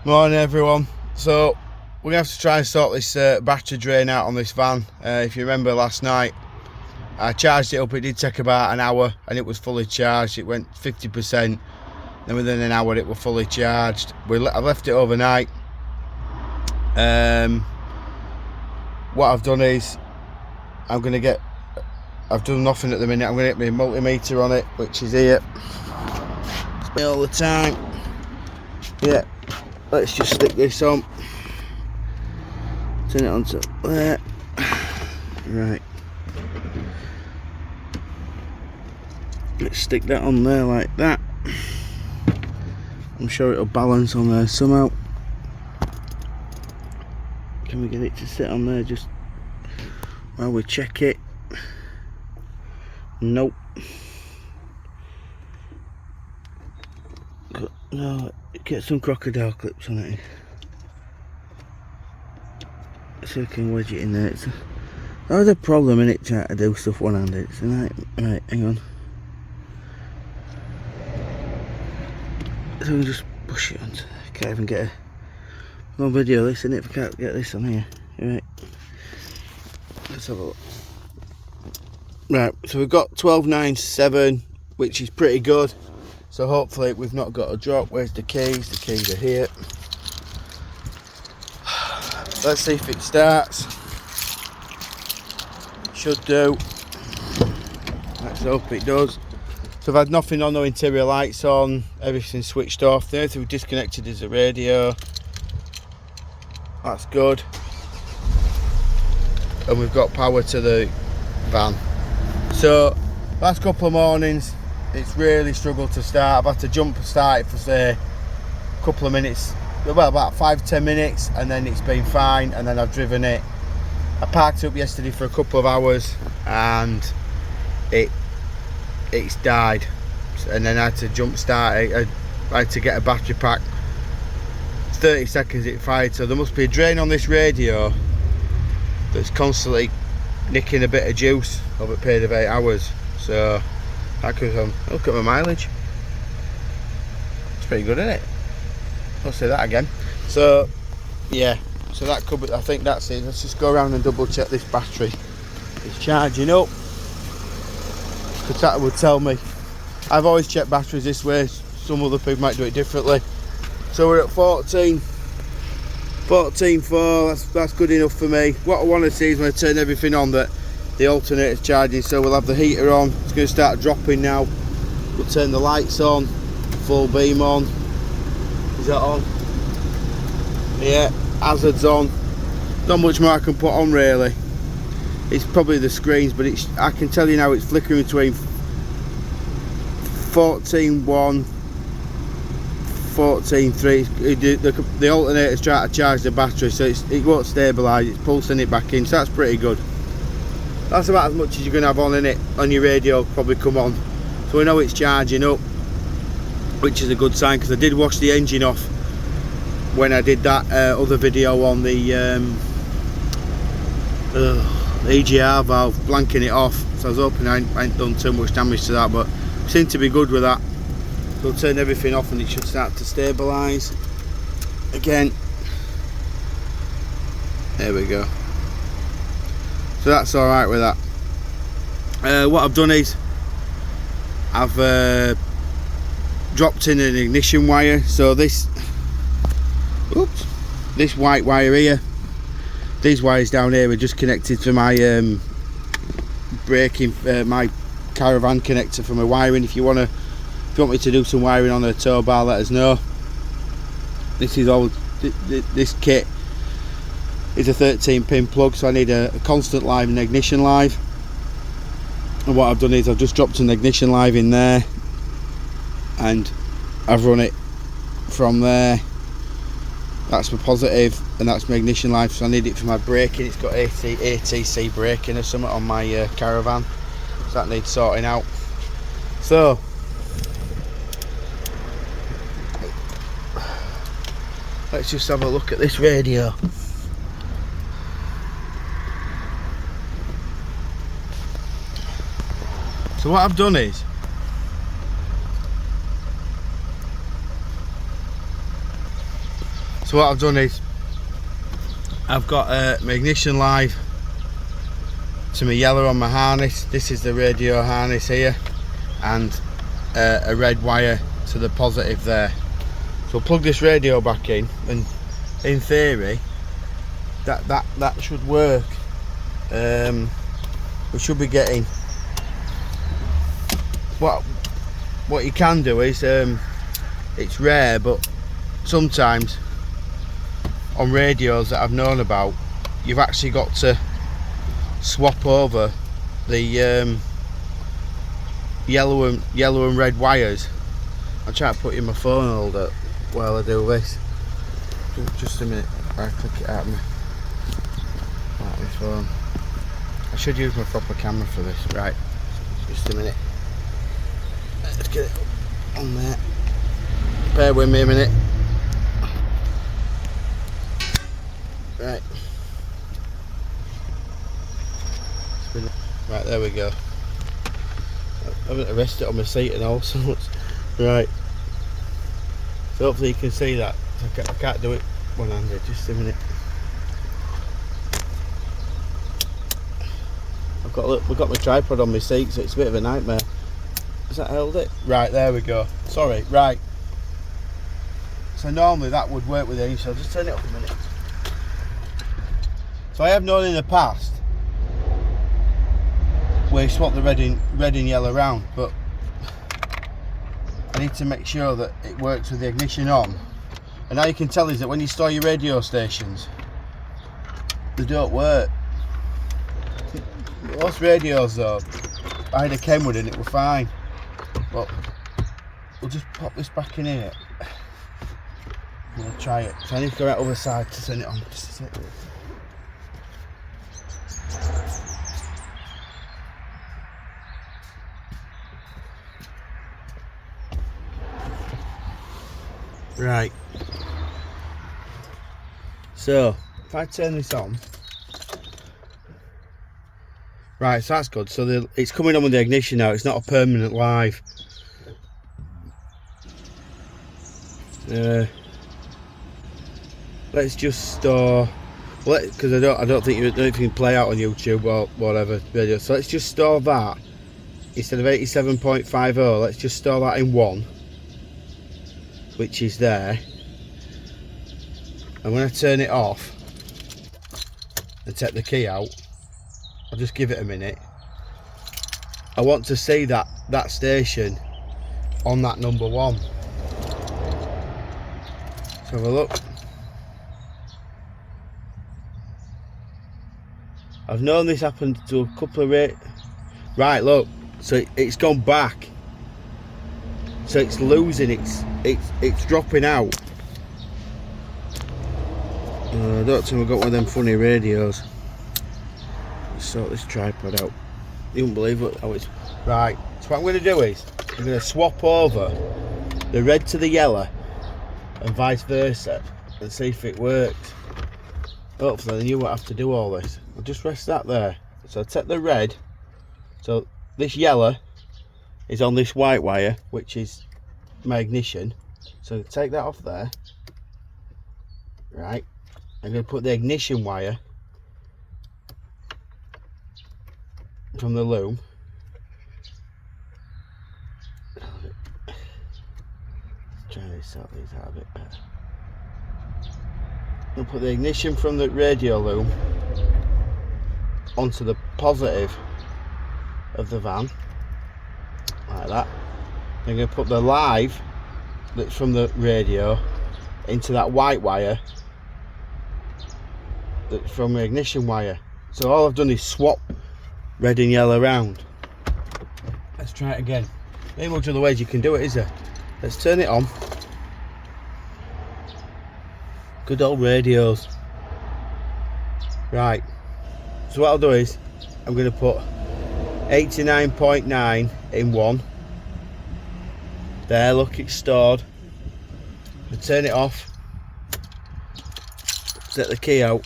Morning everyone. So we're going to have to try and sort this battery drain out on this van. If you remember last night, I charged it up. It did take about an hour and it was fully charged. It went 50%, then within an hour it was fully charged. I left it overnight. What I've done is I've done nothing at the minute. I'm going to get my multimeter on it, which is here. It's me all the time. Yeah, let's just stick this on. Turn it onto there. Right. Let's stick that on there like that. I'm sure it'll balance on there somehow. Can we get it to sit on there just while we check it? Nope. No, get some crocodile clips on it. So we can wedge it in there. That was a problem in it, trying to do stuff one-handed. It's right, hang on. So we just push it onto. Can't even get no video of this in it if I can't get this on here. Right. Let's have a look. Right, so we've got 12.97, which is pretty good. So hopefully we've not got a drop. Where's the keys? The keys are here. Let's see if it starts. Should do. Let's hope it does. So I've had nothing on, no interior lights on, everything's switched off. The only thing we've disconnected is the radio. That's good. And we've got power to the van. So last couple of mornings it's really struggled to start. I've had to jump and start it for say a couple of minutes, well about 5-10 minutes, and then it's been fine, and then I've driven it. I parked up yesterday for a couple of hours and it's died, and then I had to jump start it. I had to get a battery pack. 30 seconds it fired, so there must be a drain on this radio that's constantly nicking a bit of juice over a period of 8 hours. So that could look at my mileage. It's pretty good, isn't it? I'll say that again. So yeah, so that could be, I think that's it. Let's just go around and double check this battery. It's charging up, because that would tell me. I've always checked batteries this way. Some other people might do it differently. So we're at 14.4. That's good enough for me. What I want to see is when I turn everything on that the alternator's charging. So we'll have the heater on. It's going to start dropping now. We'll turn the lights on, full beam on. Is that on? Yeah, hazards on. Not much more I can put on really. It's probably the screens, but I can tell you now it's flickering between 14.1, 14.3. The alternator's trying to charge the battery, so it won't stabilise. It's pulsing it back in, so that's pretty good. That's about as much as you're going to have on in it. On your radio probably come on, so we know it's charging up, which is a good sign, because I did wash the engine off when I did that other video on the EGR valve, blanking it off. So I was hoping I ain't done too much damage to that, but seem to be good with that. So I'll turn everything off and it should start to stabilise again. There we go. So that's alright with that. What I've done is I've dropped in an ignition wire. So this white wire here, these wires down here are just connected to my braking, my caravan connector for my wiring. If you want me to do some wiring on a tow bar, let us know. This is all. This kit is a 13-pin plug, so I need a constant live and ignition live. And what I've done is I've just dropped an ignition live in there, and I've run it from there. That's my positive, and that's my ignition live. So I need it for my braking. It's got ATC braking or something on my caravan, so that needs sorting out. So let's just have a look at this radio. So what I've done is So what I've done is I've got my ignition live to my yellow on my harness. This is the radio harness here, and a red wire to the positive there. So I'll plug this radio back in, and in theory that should work. We should be getting what you can do is it's rare, but sometimes on radios that I've known about, you've actually got to swap over the yellow and red wires. I'll try to put in my phone holder while I do this. Just a minute, I click it out of my phone. I should use my proper camera for this. Right, just a minute. Let's get it on there. Bear with me a minute. Right. Right, there we go. I haven't arrested it on my seat and all sorts. Right. So hopefully you can see that. I can't do it one-handed. Just a minute. We've got my tripod on my seat, so it's a bit of a nightmare. Has that held it? Right, there we go. Sorry, right. So normally that would work with it, so I'll just turn it up a minute. So I have known in the past where you swap the red and yellow around, but I need to make sure that it works with the ignition on. And how you can tell is that when you store your radio stations, they don't work. Most radios though, I had a Kenwood and it was fine. But we'll just pop this back in here. We'll try it. So I need to go out the other side to turn it on. Just a sec. Right. So if I turn this on. Right, so that's good. So it's coming on with the ignition now. It's not a permanent live. Let's just store. Because I don't think you can play out on YouTube or whatever video. So let's just store that instead of 87.50. Let's just store that in 1, which is there. And when I turn it off and take the key out, I'll just give it a minute. I want to see that station on that number 1. Let's have a look. I've known this happened to a couple of right, look, so it's gone back. So it's losing, it's dropping out. I don't think we've got one of them funny radios. Let's sort this tripod out. You won't believe how it's... Right, so what I'm going to do is, I'm going to swap over the red to the yellow and vice versa and see if it works. Hopefully then you won't have to do all this. I'll just rest that there. So I'll take the red. So this yellow is on this white wire, which is my ignition. So take that off there. Right. I'm going to put the ignition wire from the loom. Try to sort these out a bit better. I'll put the ignition from the radio loom onto the positive of the van, like that. I'm going to put the live that's from the radio into that white wire that's from the ignition wire. So all I've done is swap red and yellow around. Let's try it again. Ain't much other ways you can do it, is there? Let's turn it on. Good old radios. Right, so what I'll do is I'm going to put 89.9 in 1. There, look, it's stored. I'll turn it off, set the key out,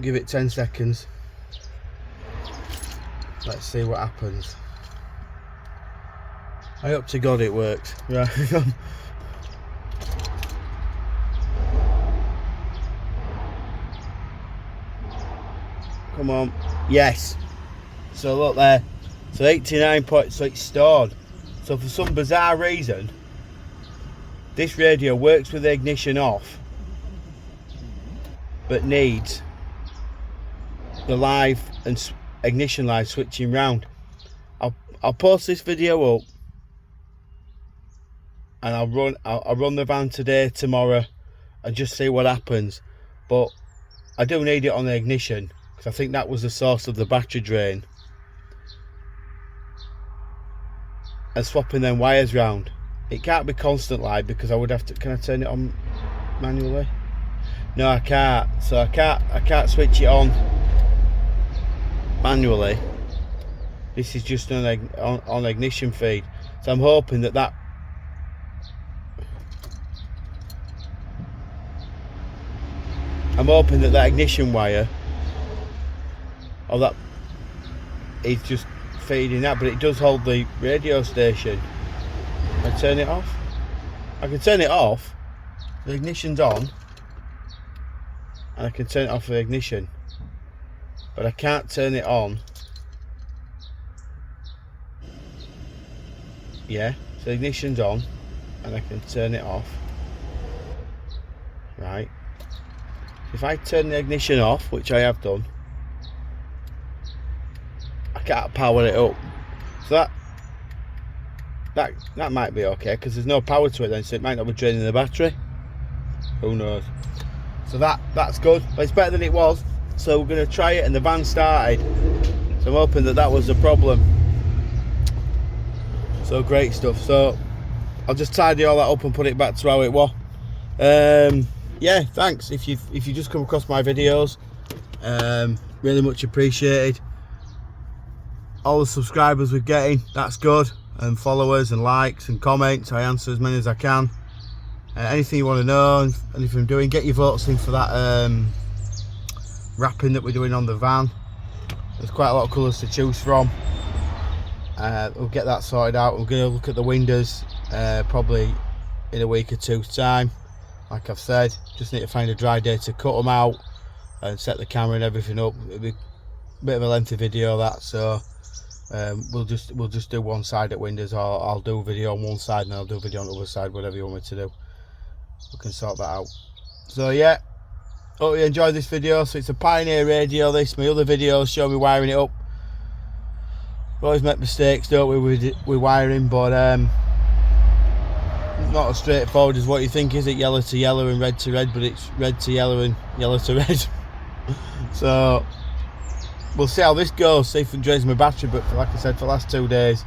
give it 10 seconds. Let's see what happens. I hope to God it works. Right. Come on. Yes. So look there. So 89 points. So it's stored. So for some bizarre reason, this radio works with the ignition off, but needs the live and ignition light switching round. I'll post this video up, and I'll run the van today, tomorrow, and just see what happens. But I do need it on the ignition, because I think that was the source of the battery drain. And swapping them wires round. It can't be constant light, because I would have to. Can I turn it on manually? No, I can't. So I can't switch it on manually. This is just on ignition feed. So I'm hoping that ignition wire, or that is just feeding that, but it does hold the radio station. I turn it off. I can turn it off. The ignition's on, and I can turn it off the ignition, but I can't turn it on. Yeah, so the ignition's on, and I can turn it off. Right. If I turn the ignition off, which I have done, I can't power it up. So that might be okay, because there's no power to it then, so it might not be draining the battery. Who knows? So that's good, but it's better than it was. So we're going to try it, and the van started. So I'm hoping that was the problem. So great stuff. So I'll just tidy all that up and put it back to how it was. Yeah, thanks if you just come across my videos. Really much appreciated. All the subscribers we're getting, that's good, and followers and likes and comments. I answer as many as I can. Anything you want to know, anything I'm doing, get your votes in for that wrapping that we're doing on the van. There's quite a lot of colours to choose from. We'll get that sorted out. We're going to look at the windows probably in a week or two's time. Like I've said, just need to find a dry day to cut them out and set the camera and everything up. It'll be a bit of a lengthy video, that, so we'll just do one side at windows, or I'll do a video on one side and I'll do a video on the other side, whatever you want me to do. We can sort that out. So yeah, hope you enjoyed this video. So it's a Pioneer radio, this. My other videos show me wiring it up. We always make mistakes, don't we, with wiring, but it's not as straightforward as what you think, is it? Yellow to yellow and red to red, but it's red to yellow and yellow to red. So we'll see how this goes, see if it drains my battery. But like I said, for the last 2 days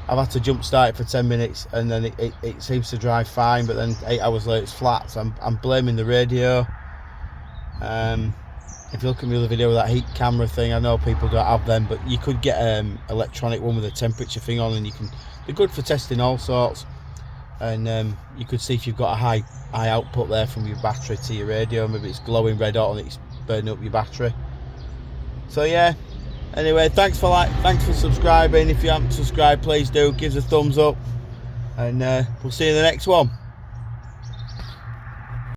I've had to jump start it for 10 minutes, and then it seems to drive fine, but then 8 hours later it's flat. So I'm blaming the radio. If you look at my other video with that heat camera thing, I know people don't have them, but you could get electronic one with a temperature thing on, and they're good for testing all sorts. And you could see if you've got a high output there from your battery to your radio. Maybe it's glowing red hot and it's burning up your battery. So yeah, anyway, thanks for subscribing. If you haven't subscribed, please do give us a thumbs up, and we'll see you in the next one.